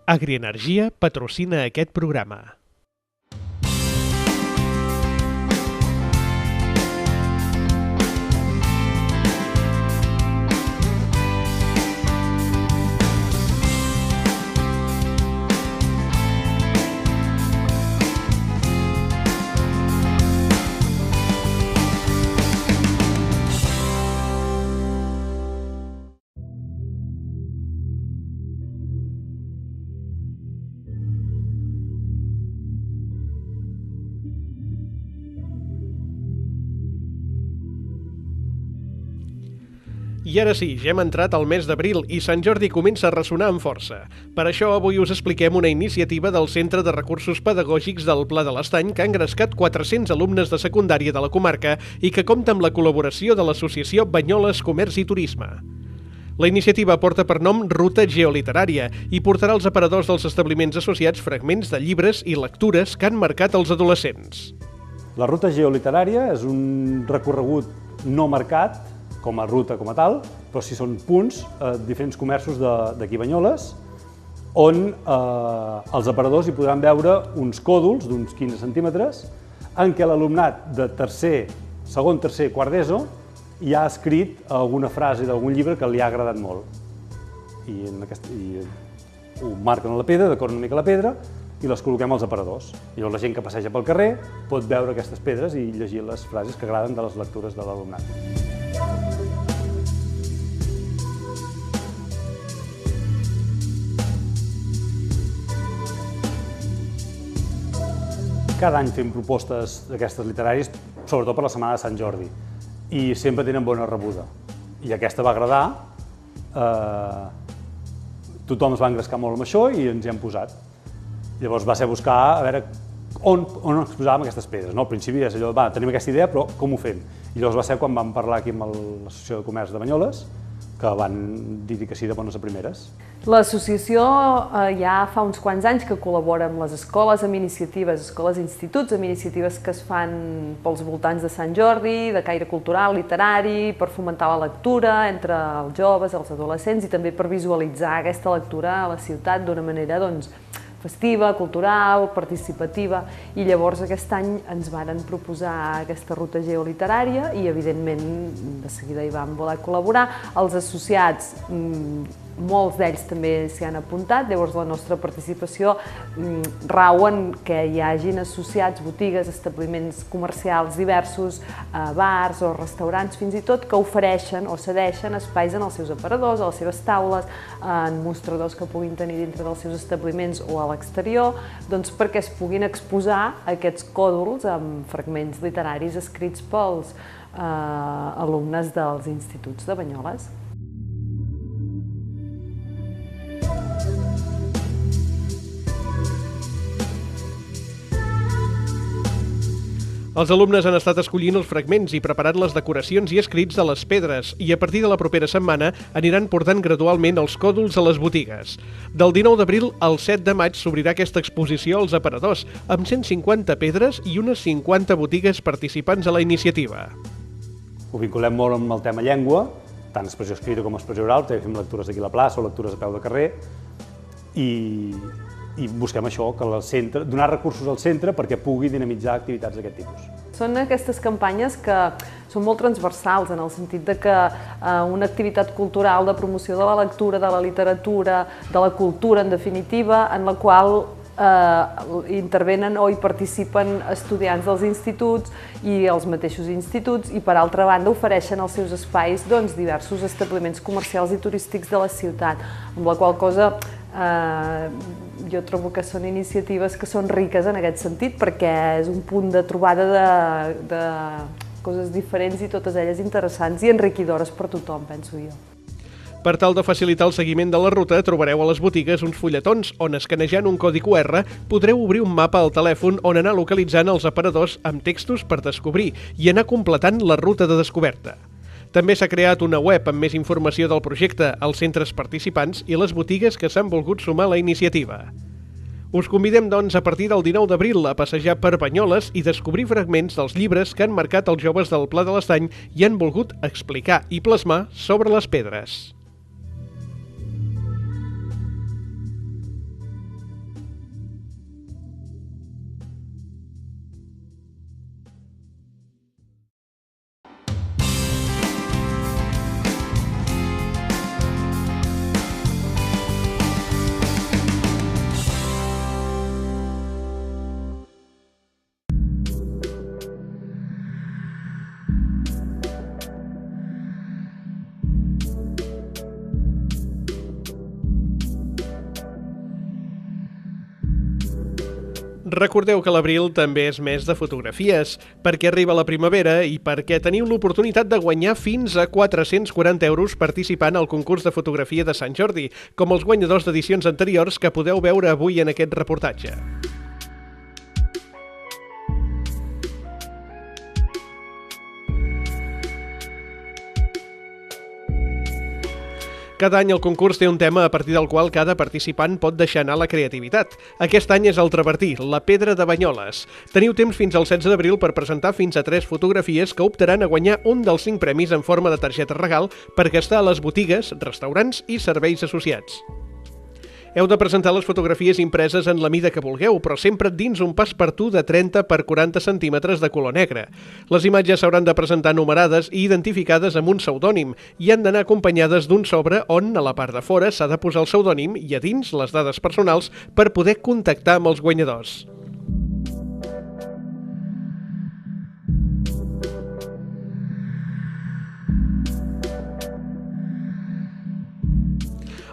Agrienergia patrocina aquest programa. I ara sí, ja hem entrat al mes d'abril i Sant Jordi comença a ressonar amb força. Per això avui us expliquem una iniciativa del Centre de Recursos Pedagògics del Pla de l'Estany que ha engrescat 400 alumnes de secundària de la comarca i que compta amb la col·laboració de l'associació Banyoles Comerç i Turisme. La iniciativa porta per nom Ruta Geoliterària i portarà als aparadors dels establiments associats fragments de llibres i lectures que han marcat els adolescents. La Ruta Geoliterària és un recorregut no marcat, com a ruta com a tal, però sí són punts a diferents comerços d'aquí Banyoles, on els aparadors hi podran veure uns còdols d'uns 15 centímetres en què l'alumnat de segon, tercer, quart d'ESO ja ha escrit alguna frase d'algun llibre que li ha agradat molt. I ho marquen a la pedra, decoren una mica la pedra, i les col·loquem als aparadors. Llavors la gent que passeja pel carrer pot veure aquestes pedres i llegir les frases que agraden de les lectures de l'alumnat. Cada any fem propostes d'aquestes literàries, sobretot per la Setmana de Sant Jordi, i sempre tenen bona rebuda. I aquesta va agradar, tothom es va engrescar molt amb això i ens hi hem posat. Llavors va ser buscar a veure on exposàvem aquestes pedres. Al principi és allò, tenim aquesta idea, però com ho fem? I llavors va ser quan vam parlar aquí amb l'Associació de Comerç de Banyoles, que van dir que sí de bones a primeres. L'associació ja fa uns quants anys que col·labora amb les escoles, amb iniciatives, escoles i instituts, amb iniciatives que es fan pels voltants de Sant Jordi, de caire cultural, literari, per fomentar la lectura entre els joves, els adolescents i també per visualitzar aquesta lectura a la ciutat d'una manera festiva, cultural, participativa, i llavors aquest any ens varen proposar aquesta ruta geoliterària i evidentment de seguida hi vam voler col·laborar. Els associats, molts d'ells també s'hi han apuntat, llavors la nostra participació rau en que hi hagin associats, botigues, establiments comercials diversos, bars o restaurants fins i tot, que ofereixen o cedeixen espais en els seus aparadors, a les seves taules, en mostradors que puguin tenir dintre dels seus establiments o a l'exterior, doncs perquè es puguin exposar aquests còdols amb fragments literaris escrits pels alumnes dels instituts de Banyoles. Els alumnes han estat escollint els fragments i preparant les decoracions i escrits de les pedres i a partir de la propera setmana aniran portant gradualment els còdols a les botigues. Del 19 d'abril al 7 de maig s'obrirà aquesta exposició als aparadors amb 150 pedres i unes 50 botigues participants a la iniciativa. Ho vinculem molt amb el tema llengua, tant expressió escrita com expressió oral, fem lectures aquí a la plaça o lectures a peu de carrer i busquem això, donar recursos al centre perquè pugui dinamitzar activitats d'aquest tipus. Són aquestes campanyes que són molt transversals en el sentit de que una activitat cultural de promoció de la lectura, de la literatura, de la cultura en definitiva, en la qual intervenen o hi participen estudiants dels instituts i els mateixos instituts i per altra banda ofereixen als seus espais diversos establiments comercials i turístics de la ciutat, amb la qual cosa jo trobo que són iniciatives que són riques en aquest sentit perquè és un punt de trobada de coses diferents i totes elles interessants i enriquidores per tothom, penso jo. Per tal de facilitar el seguiment de la ruta, trobareu a les botigues uns fulletons on, escanejant un codi QR, podreu obrir un mapa al telèfon on anar localitzant els aparadors amb textos per descobrir i anar completant la ruta de descoberta. També s'ha creat una web amb més informació del projecte, els centres participants i les botigues que s'han volgut sumar a la iniciativa. Us convidem, doncs, a partir del 19 d'abril a passejar per Banyoles i descobrir fragments dels llibres que han marcat els joves del Pla de l'Estany i han volgut explicar i plasmar sobre les pedres. Recordeu que l'abril també és mes de fotografies, perquè arriba la primavera i perquè teniu l'oportunitat de guanyar fins a 440 euros participant al concurs de fotografia de Sant Jordi, com els guanyadors d'edicions anteriors que podeu veure avui en aquest reportatge. Cada any el concurs té un tema a partir del qual cada participant pot deixar anar la creativitat. Aquest any és el travertí, la pedra de Banyoles. Teniu temps fins al 16 d'abril per presentar fins a 3 fotografies que optaran a guanyar un dels 5 premis en forma de targeta regal per gastar a les botigues, restaurants i serveis associats. Heu de presentar les fotografies impreses en la mida que vulgueu, però sempre dins un passepartout de 30 per 40 centímetres de color negre. Les imatges s'hauran de presentar numerades i identificades amb un pseudònim i han d'anar acompanyades d'un sobre on, a la part de fora, s'ha de posar el pseudònim i a dins les dades personals per poder contactar amb els guanyadors.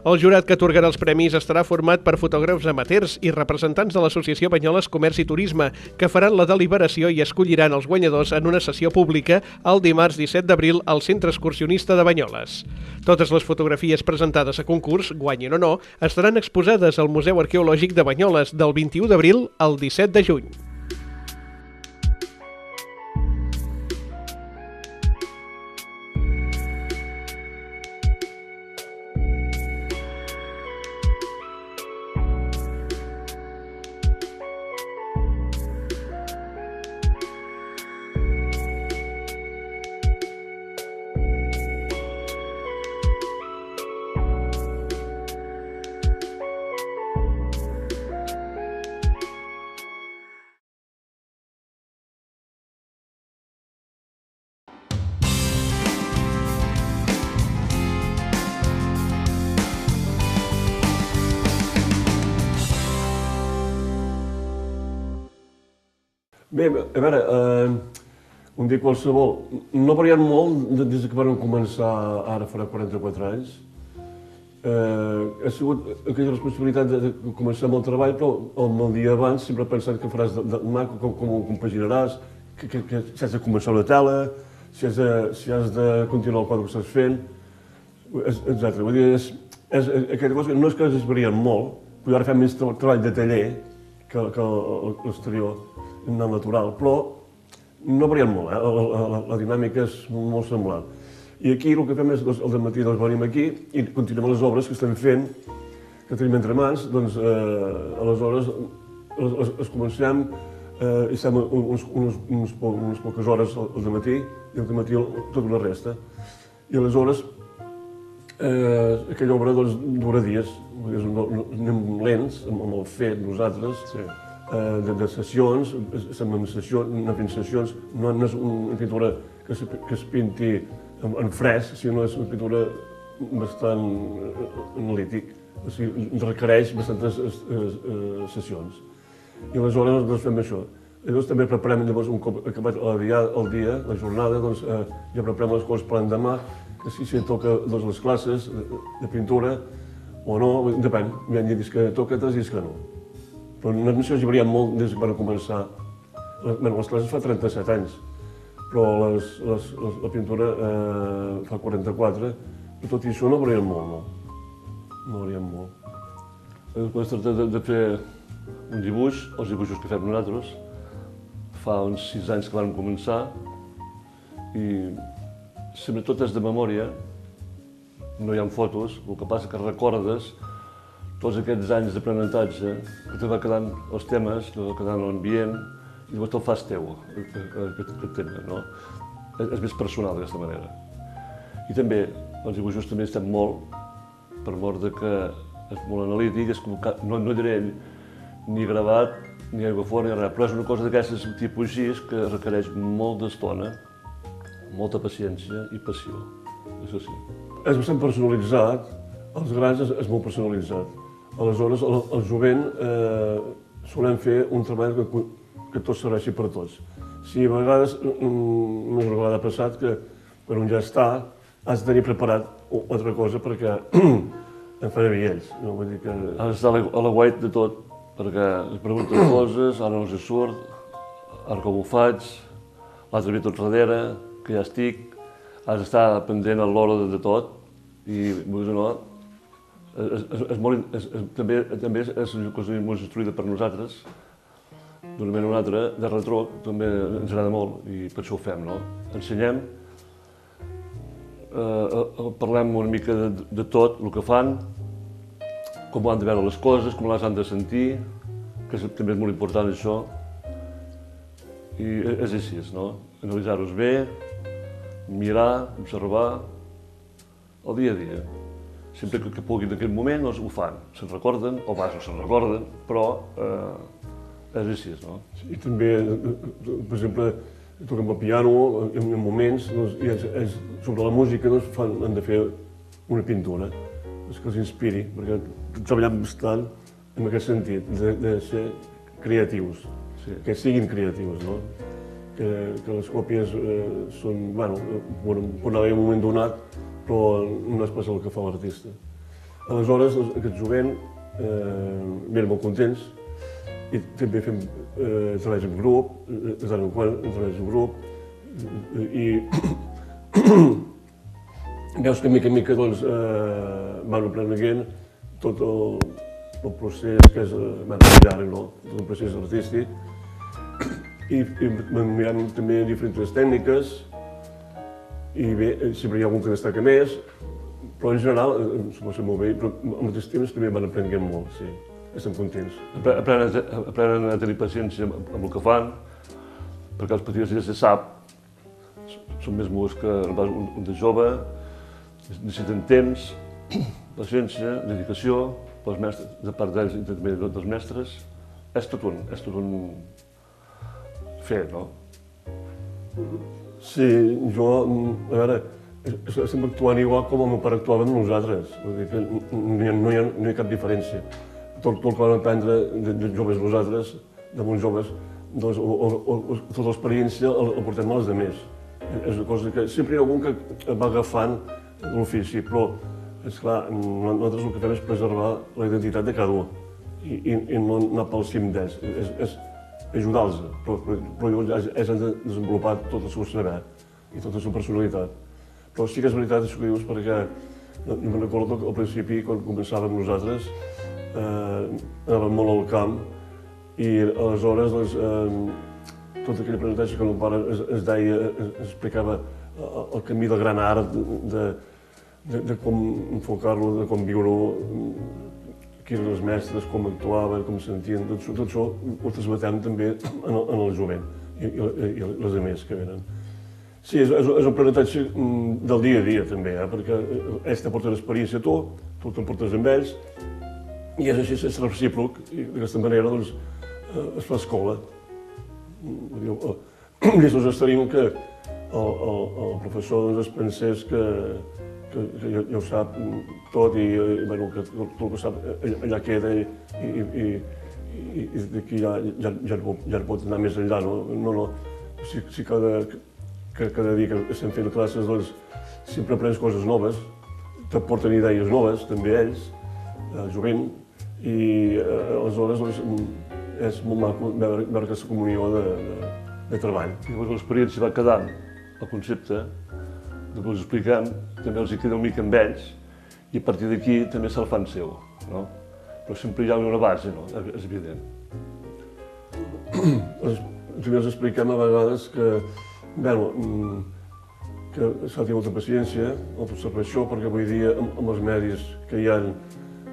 El jurat que atorgarà els premis estarà format per fotògrafs amateurs i representants de l'Associació Banyoles Comerç i Turisme, que faran la deliberació i escolliran els guanyadors en una sessió pública el dimarts 17 d'abril al Centre Excursionista de Banyoles. Totes les fotografies presentades a concurs, guanyin o no, estaran exposades al Museu Arqueològic de Banyoles del 21 d'abril al 17 de juny. Bé, a veure, un dia qualsevol, no varien molt des que vam començar ara farà 44 anys. Ha sigut aquella responsabilitat de començar amb el treball, però el dia abans sempre pensant que faràs demà, com ho compaginaràs, si has de començar una tela, si has de continuar el quadre que estàs fent, etc. Vull dir, és aquella cosa que no és que es varien molt, però ara fem més treball de taller que l'exterior, natural, però no varien molt, la dinàmica és molt semblant. I aquí el que fem és, al dematí venim aquí i continuem les obres que estem fent, que tenim entre mans, doncs aleshores es comencem i estem unes poques hores al dematí i al dematí tota la resta. I aleshores aquella obra dura dies, anem lents amb el fet nosaltres, de sessions, estem en sessions, no és una pintura que es pinti en fresc, sinó és una pintura bastant analític, o sigui, requereix bastantes sessions. I aleshores fem això. Llavors també preparem, un cop acabat el dia, la jornada, ja preparem les coses per l'endemà, que si toca les classes de pintura o no, depèn, hi ha dies que toca, altres dies que no. Però no s'hi varien molt des que van començar. Les classes fa 37 anys, però la pintura fa 44, però tot i això no varien molt, no. No varien molt. Quan es tracta de fer un dibuix, els dibuixos que fem nosaltres, fa uns 6 anys que vam començar i sempre tot és de memòria, no hi ha fotos, el que passa que recordes tots aquests anys d'aprenentatge, que te va quedant els temes, te va quedant l'ambient, i llavors te'l fas teu, aquest tema, no? És més personal d'aquesta manera. I també, els dibuixos també estan molt, per mort que és molt analític, és com no diré ni gravat, ni aigua fora, ni res, però és una cosa d'aquestes tipus així que requereix molt d'estona, molta paciència i passió, això sí. És bastant personalitzat, els grans és molt personalitzat. Aleshores, el jovent solem fer un treball que tot serveixi per tots. Si a vegades, més una vegada passat, que quan un ja està, has de tenir preparat altra cosa perquè en faré ells. Has d'estar a l'aguait de tot. perquè es pregunten coses, ara no els surt, ara com ho faig, l'altre ve tot darrere, que ja estic, has d'estar pendent a l'hora de tot, i no, també és una cosa molt instruïda per nosaltres, d'una manera o una altra, de retroc, també ens agrada molt, i per això ho fem, no? Ensenyem, parlem una mica de tot el que fan, com han de veure les coses, com les han de sentir, que també és molt important això, i és així, no? Analitzar-los bé, mirar, observar, el dia a dia. Sempre que puguin en aquell moment ho fan, se'n recorden, o pas no se'n recorden, però és així, no? I també, per exemple, toquem el piano, en moments, sobre la música han de fer una pintura, que els inspiri, perquè treballem bastant en aquest sentit, de ser creatius, que siguin creatius, no? Que les còpies són, bueno, poden haver un moment donat, però no és pas el que fa l'artista. Aleshores, aquest jovent venen molt contents i també fem treballs en grup, de tant en quant treballs en grup, i veus que mica en mica van aprenent tot el procés que és llarg, no? Tot el procés artístic. I mirem també diferents tècniques, i bé, sempre hi ha algun que destaca més, però en general s'ho passa molt bé, però al mateix temps també van aprenent molt, sí, estem contents. Aprenen a tenir paciència amb el que fan, perquè els petits ja se sap, són més mots que un de jove, necessiten temps, paciència, dedicació, pels mestres, de part d'ells i també dels mestres, és tot un fer, no? Sí, jo, a veure, estem actuant igual com el meu pare actuava amb nosaltres, vull dir que no hi ha cap diferència. Tot el que vam aprendre de joves nosaltres, de bons joves, doncs, tota l'experiència el portem als altres. És una cosa que sempre hi ha algun que va agafant l'ofici, però, esclar, nosaltres el que fem és preservar la identitat de cada un i no anar pel cim d'ells. És ajudar-los, però llavors ells han de desenvolupar tot el seu saber i tota la seva personalitat. Però sí que és veritat això que dius, perquè jo me'n recordo que al principi, quan començàvem nosaltres, anàvem molt al camp i aleshores tot aquell aprenentatge que el meu pare ens deia, ens explicava el camí del gran art, de com enfocar-lo, de com viure-ho, qui eren els mestres, com actuaven, com sentien, tot això ho transmetem també en el jovent i les altres que venen. Sí, és un aprenentatge del dia a dia també, perquè ells t'aporten experiència a tu t'emportes amb ells, i és així, és recíproc, i d'aquesta manera doncs, es fa escola. I això estaríem que el professor doncs, es pensés que ja ho sap tot i que tot el que sap allà queda i d'aquí ja no pot anar més enllà. No. Si cada dia que estem fent classes doncs sempre aprens coses noves, t'aporten idees noves, també ells, el jovent, i aleshores doncs, és molt maco veure aquesta comunió de treball. I llavors l'experiència va quedant, el concepte, després ho expliquem, també els hi queda una mica amb ells, i a partir d'aquí també se'l fan seu, no? Però sempre hi ha una base, no? És evident. També els expliquem a vegades que s'ha de tenir molta paciència, molta observació, perquè avui dia amb els medis que hi ha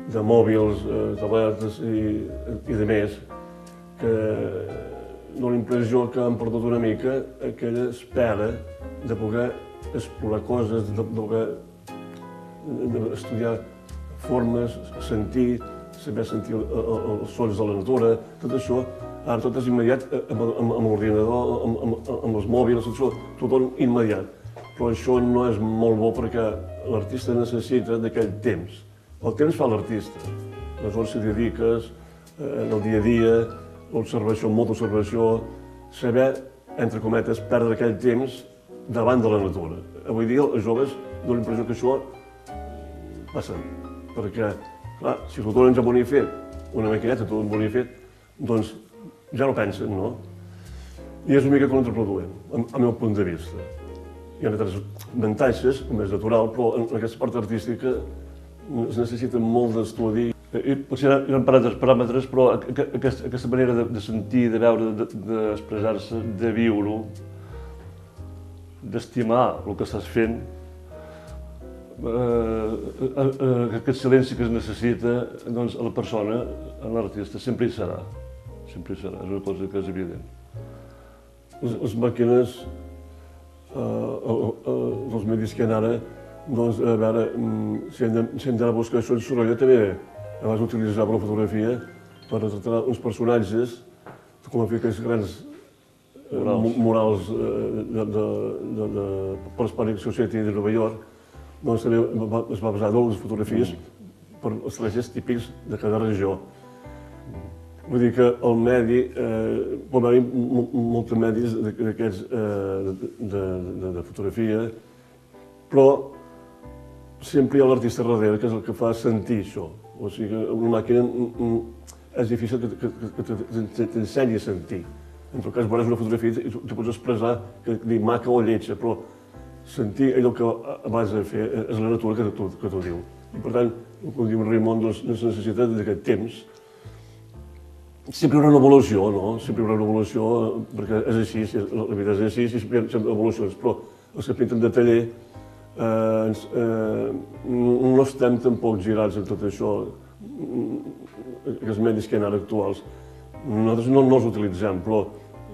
de mòbils, tabletes i de més, que dona la impressió que han perdut una mica aquella espera de poder explorar coses, de poder estudiar formes, saber sentir els sons de la natura, tot això, ara tot és immediat amb l'ordinador, amb els mòbils, tot immediat. Però això no és molt bo perquè l'artista necessita d'aquell temps. El temps fa l'artista. Aleshores, si dediques en el dia a dia, l'observació, molta observació, saber, entre cometes, perdre aquell temps davant de la natura. Avui dia els joves donen l'impressió que això passa, perquè, clar, si ho donen ja ho han fet una maquineta, tot ho volia fet, doncs ja no pensen, no? I és una mica contraproduent, al meu punt de vista. Hi ha altres avantatges, com és natural, però en aquesta part artística es necessita molt d'estudi. Potser hi ha altres paràmetres, però aquesta manera de sentir, de veure, d'expressar-se, de viure-ho, d'estimar el que estàs fent, aquest silenci que es necessita, doncs a la persona, a l'artista, sempre hi serà. Sempre hi serà, és una cosa que és evident. Les màquines, els medis que hi ha ara, doncs, a veure, si hem d'anar a buscar això en Sorolla, també abans utilitzava la fotografia per retratar uns personatges, com a fer aquests grans murals per l'Hispanic Society de Nova York, doncs també es va basar en les fotografies per els trajets típics de cada regió. Vull dir que el medi, pot haver-hi molts medis d'aquests de fotografia, però sempre hi ha l'artista darrere, que és el que fa sentir això. O sigui que una màquina és difícil que t'ensenyi a sentir. En tot cas, veuràs una fotografia i tu pots expressar que dic maca o lletja, però sentir allò que vas a fer és la natura que t'ho diu. I per tant, com diu Raimon, doncs necessita d'aquest temps. Sempre hi haurà una evolució, no? Sempre hi haurà una evolució, perquè és així, la vida és així, i sempre evolucions, però els que pinten de taller no estem tampoc girats en tot això, aquests medis que hi ha ara actuals. Nosaltres no els utilitzem, però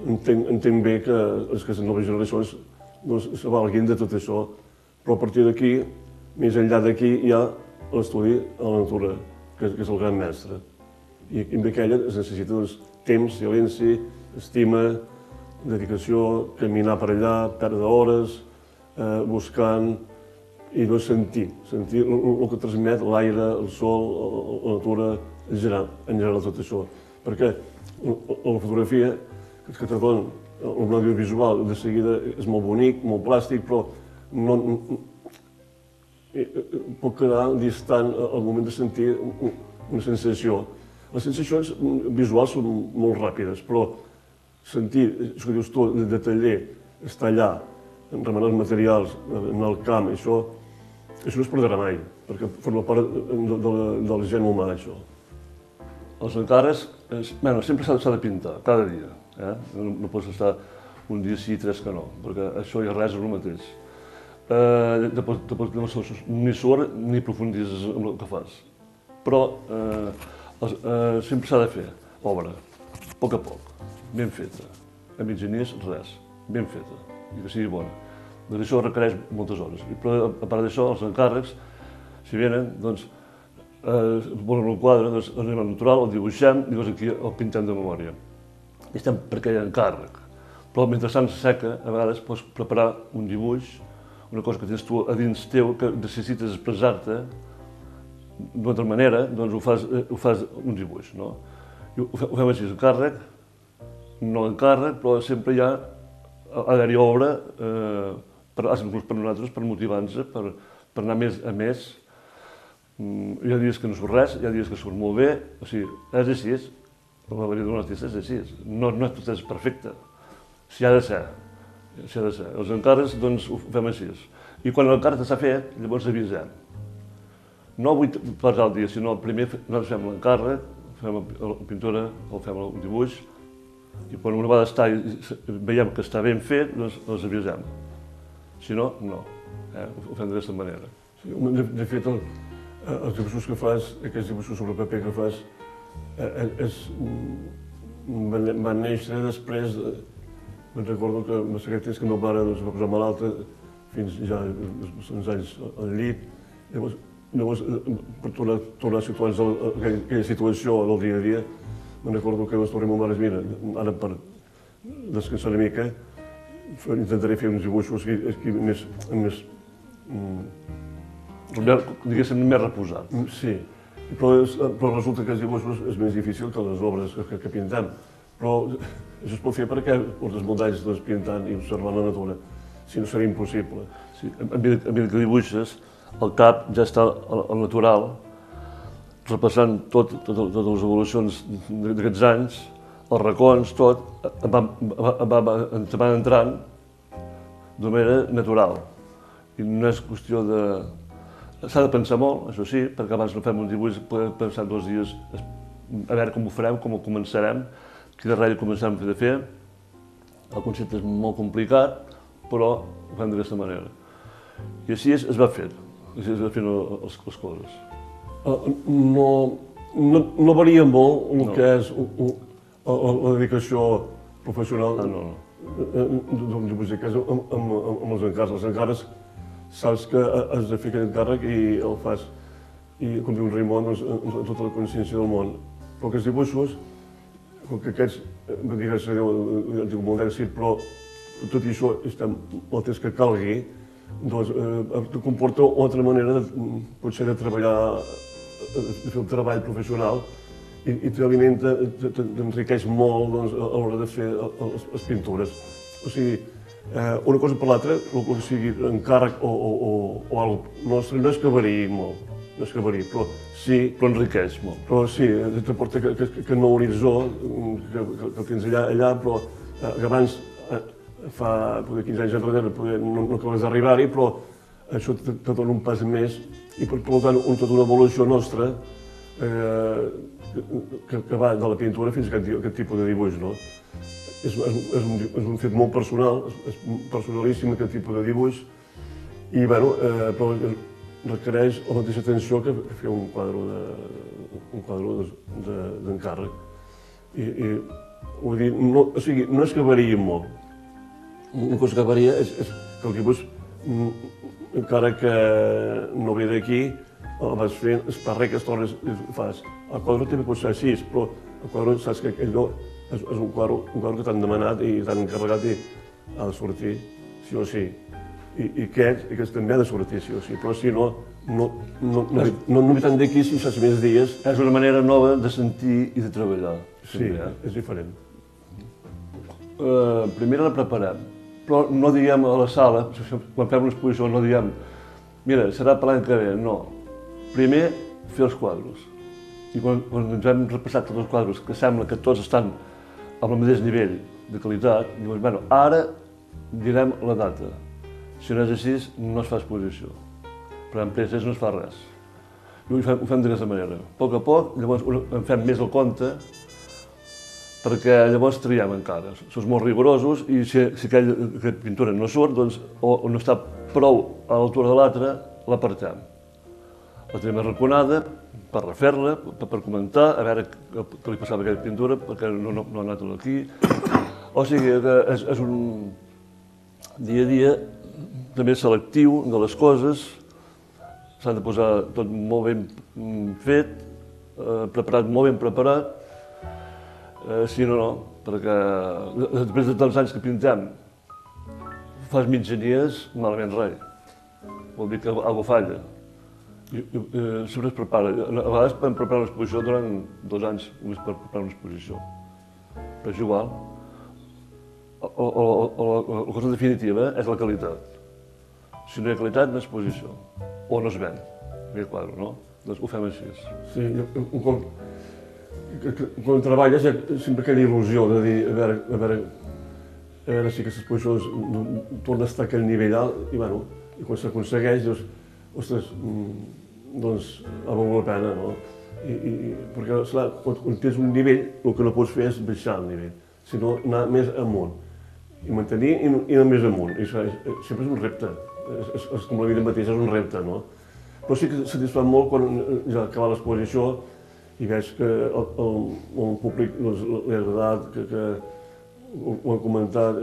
entenc bé que les noves generacions s'avalguin de tot això, però a partir d'aquí, més enllà d'aquí, hi ha l'estudi a la natura, que és el gran mestre. I amb aquella es necessita temps, silenci, estima, dedicació, caminar per allà, perdre hores, buscant i no sentir el que transmet l'aire, el sol, la natura, en general tot això. Perquè la fotografia que te dona un audiovisual de seguida és molt bonic, molt plàstic, però pot quedar distant al moment de sentir una sensació. Les sensacions visuals són molt ràpides, però sentir, això que dius tu, de taller, estar allà, remenant els materials, anar al camp, això no es perdrà mai, perquè forma part del gen humà, això. Els encàrrecs, sempre s'ha de pintar, cada dia. No pots estar un dia sí i 3 que no, perquè això i res és el mateix. Ni surt ni profunditzes en el que fas. Però sempre s'ha de fer obra, a poc, ben feta. A mitjanies, res, ben feta, i que sigui bona. Doncs això requereix moltes hores. Però a part d'això, els encàrrecs, si venen, doncs, volen un quadre, doncs anem al natural, el dibuixem i doncs aquí el pintem de memòria. I estem per aquell encàrrec. Però mentrestant seca, a vegades pots preparar un dibuix, una cosa que tens tu a dins teu, que necessites expressar-te d'una altra manera, doncs ho fas un dibuix, no? I ho fem així, encàrrec, no encàrrec, però sempre hi ha haver-hi obra per nosaltres, per motivar-nos, per anar més a més. Hi ha dies que no surt res, hi ha dies que surt molt bé, o sigui, és així, la vida d'un artista és així, no tot és perfecte, s'hi ha de ser. Els encàrrecs, doncs, ho fem així. I quan l'encàrrec s'ha fet, llavors avisem. No 8 parts al dia, sinó primer nosaltres fem l'encàrrec, fem la pintura o fem el dibuix, i quan una vegada està i veiem que està ben fet, doncs els avisem. Si no, no. Ho fem d'aquesta manera. De fet, els dibuixos que fas, aquests dibuixos sobre paper que fas, van néixer després. Me'n recordo que va ser aquell temps que el meu pare va posar malalta fins ja uns anys al llit. Llavors, per tornar a situar-nos en aquella situació del dia a dia, me'n recordo que vaig tornar a meu mare, mira, ara per descansar una mica, intentaré fer uns dibuixos més, diguéssim, més reposat. Sí, però resulta que els dibuixos és més difícil que les obres que pintem. Però això es pot fer perquè portes molts anys pintant i observant la natura, si no seria impossible. Sí, a mesura que dibuixes, el cap ja està al natural repassant totes les evolucions d'aquests anys, els racons, tot, van entrant d'una manera natural. I no és qüestió de... S'ha de pensar molt, això sí, perquè abans no fem un dibuix, podem pensar 2 dies a veure com ho farem, com ho començarem, quina ratlla començarem a fer. El concepte és molt complicat, però ho fem d'aquesta manera. I així es va fent, així es va fent les coses. No varia molt el que és la dedicació professional d'un dibuixer, que és amb els encàrrecs. Els encàrrecs saps que has de fer aquest encàrrec i el fas, i com diu en Raimon, amb tota la consciència del món. Però aquests dibuixos, com que aquests, digues, diu molt d'èxit, però tot i això, el temps que calgui, doncs comporta una altra manera, potser, de treballar, de fer el treball professional i t'alimenta, t'enriqueix molt a l'hora de fer les pintures. O sigui, una cosa per l'altra, el que sigui encàrrec o el nostre, no és que variï molt, no és que variï, però sí... Però enriqueix molt. Però sí, t'aporta que nou horitzó, que tens allà, però que abans, fa 15 anys enrere, no acabes d'arribar-hi, però això te dona un pas més i per tant tota una evolució nostra que va de la pintura fins a aquest tipus de dibuix, no? És un fet molt personal, és personalíssim aquest tipus de dibuix i, bueno, però requereix la mateixa atenció que fer un quadre d'encàrrec. Vull dir, o sigui, no és que variï molt. Una cosa que varia és que el dibuix, encara que no ve d'aquí, el vas fent, es parla que estores fas. El quadre també pot ser així, però el quadre saps que allò és un quadre que t'han demanat i t'han encarregat i ha de sortir, sí o sí. I aquest també ha de sortir, sí o sí, però si no, no ve tant d'aquí si saps més dies. És una manera nova de sentir i de treballar. Sí, és diferent. Primer la preparem, però no diguem a la sala, quan fem una exposició no diguem mira, serà per l'any que ve, no. Primer, fer els quadres. I quan ens hem repassat tots els quadres, que sembla que tots estan al mateix nivell de qualitat, llavors, bueno, ara direm la data. Si no és així, no es fa exposició. Per empreses no es fa res. I ho fem d'aquesta manera. A poc, llavors en fem més el compte, perquè llavors triem encara. Som molt rigorosos i si aquella pintura no surt, doncs, o no està prou a l'altura de l'altra, l'apartem. La tenim arraconada per refer-la, per comentar, a veure què li passava a aquella pintura, perquè no ha anat aquí. O sigui que és un dia a dia també selectiu de les coses, s'ha de posar tot molt ben fet, preparat, molt ben preparat, si no, perquè després de tants anys que pintem, fas mitjanies, malament res. Vol dir que alguna cosa falla. Sempre es prepara. A vegades podem preparar una exposició durant 2 anys només per preparar una exposició. Però és igual. La cosa definitiva és la qualitat. Si no hi ha qualitat, no hi ha exposició. O no es ven, aquell quadre, no? Doncs ho fem així. Sí, quan treballes hi ha sempre aquella il·lusió de dir a veure si aquesta exposició torna a estar a aquell nivell alt i, bueno, i quan s'aconsegueix, dius, ostres, doncs ha valgut la pena, no? Perquè, esclar, quan tens un nivell, el que no pots fer és baixar el nivell, sinó anar més amunt. I mantenir i anar més amunt. I sempre és un repte. És com la vida mateixa, és un repte, no? Però sí que satisfà molt quan ja acaba l'exposició i veig que el públic li ha agradat, que ho han comentat,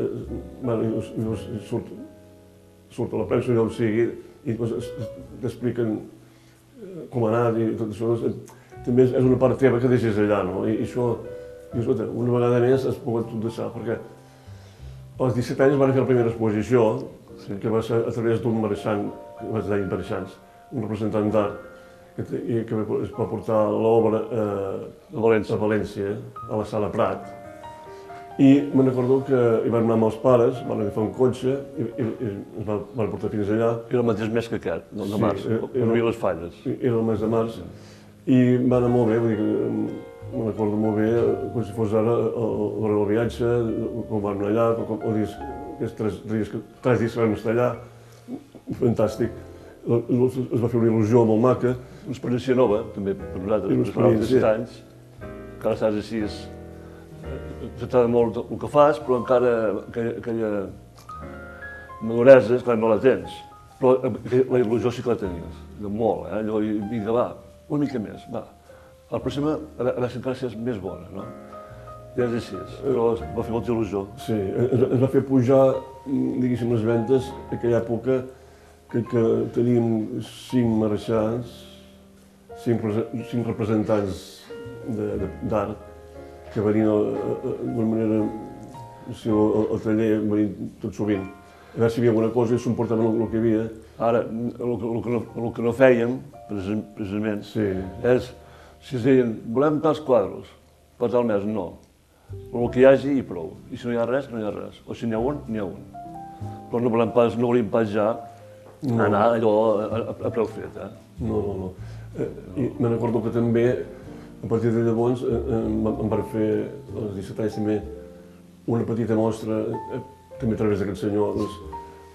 surt a la premsa allò on sigui i t'expliquen com ha anat i tot això. També és una part teva que deixes allà, no? I això, una vegada més has pogut deixar, perquè als 17 anys van fer la primera exposició, que va ser a través d'un marxant, que vaig dir marxants, un representant d'art, que es va portar l'obra a València, a la Sala Prat. I me'n recordo que hi vam anar amb els pares, van agafar un cotxe i ens van portar fins allà. Era el mateix mes que aquest, el de març, on hi havia les falles. Era el mes de març. I va anar molt bé, vull dir que me'n recordo molt bé, com si fos ara el viatge, com vam anar allà, aquests 3 dies que vam estar allà, fantàstic. Es va fer una il·lusió molt maca. Una experiència nova, també per nosaltres, Una per els experiència. anys, que ara estàs així, t'agrada molt el que fas, però encara aquella maduresa, esclar, no la tens. Però la il·lusió sí que la tenies, de molt, allò, i vinga, va, una mica més, va. La pròxima, a veure si encara és més bona, no? Ja és així, però va fer molta il·lusió. Sí, ens va fer pujar, diguéssim, les ventes en aquella època que teníem 5 marxants, 5 representants d'art que venien d'una manera al taller, venien tot sovint. A veure si hi havia alguna cosa i s'ho portaven el que hi havia. Ara, el que no fèiem, precisament, Sí. és, si es deien, volem tants quadres, per tal mes, no. El que hi hagi i prou. I si no hi ha res, no hi ha res. O si n'hi ha un, n'hi ha un. Però no volíem pas ja anar allò a preu fet, No. I me'n recordo que també, a partir de llavors, em van fer, als 17 anys també, una petita mostra, també a través d'aquest senyor,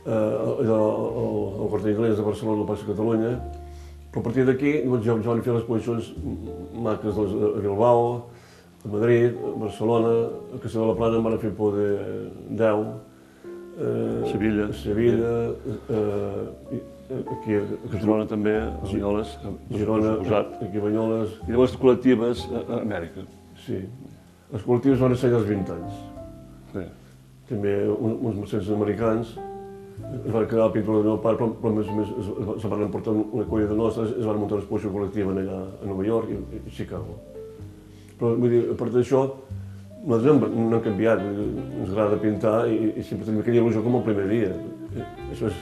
allà al Corte Inglés de Barcelona, al Passeig de Catalunya. Però a partir d'aquí ja van fer les exposicions maques a Bilbao, a Madrid, a Barcelona, a Castelló de la Plana en van fer por de 10, Sevilla. Aquí a Girona també, a Banyoles, Girona, posat. aquí a Banyoles. I llavors col·lectives a Amèrica. Sí. Els col·lectius van ser als 20 anys. Sí. També uns mercents americans es van quedar a la pintura del meu pare, però a més se van emportar una colla de nostres, es van muntar una exposició col·lectiva allà a Nova York i a Chicago. Però vull dir, a part d'això, nosaltres no hem canviat, ens agrada pintar i sempre tenim aquella il·lusió com el primer dia. Això és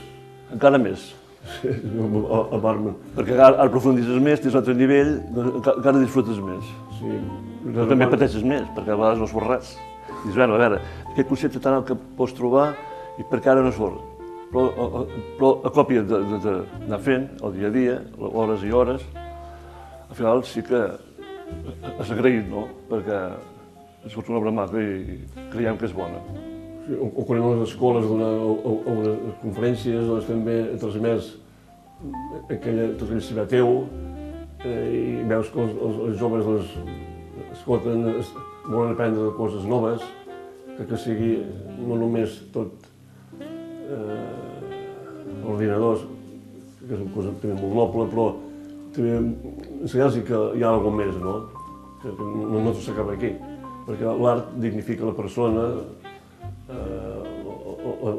Encara més. a Barman. Perquè ara aprofunditzes més, tens un altre nivell, encara disfrutes més. Sí. Però també pateixes més, perquè a vegades no es fot res. Dius, bueno, a veure, aquest concepte tan alt que pots trobar i per què ara no es fot? Però a còpia d'anar fent el dia a dia, hores i hores, al final sí que has agraït, no? Perquè és una obra maca i creiem que és bona. O quan anem a les escoles a donar unes conferències, doncs també transmès tot aquell saber teu i veus que els joves escolten, volen aprendre coses noves, que sigui no només tot ordinadors, que és una cosa també molt noble, però també ensenyar-los que hi ha alguna més, no? Que no tot s'acaba aquí, perquè l'art dignifica la persona,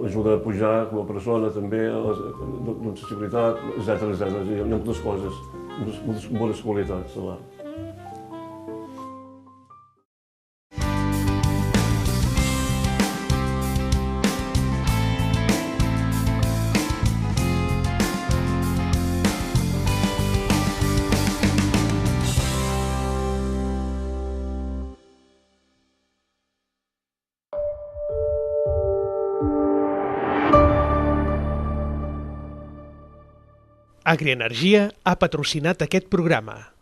ajuda a pujar com a persona també, l'accessibilitat, etc. Hi ha moltes coses, moltes bones qualitats a l'art. Agrienergia ha patrocinat aquest programa.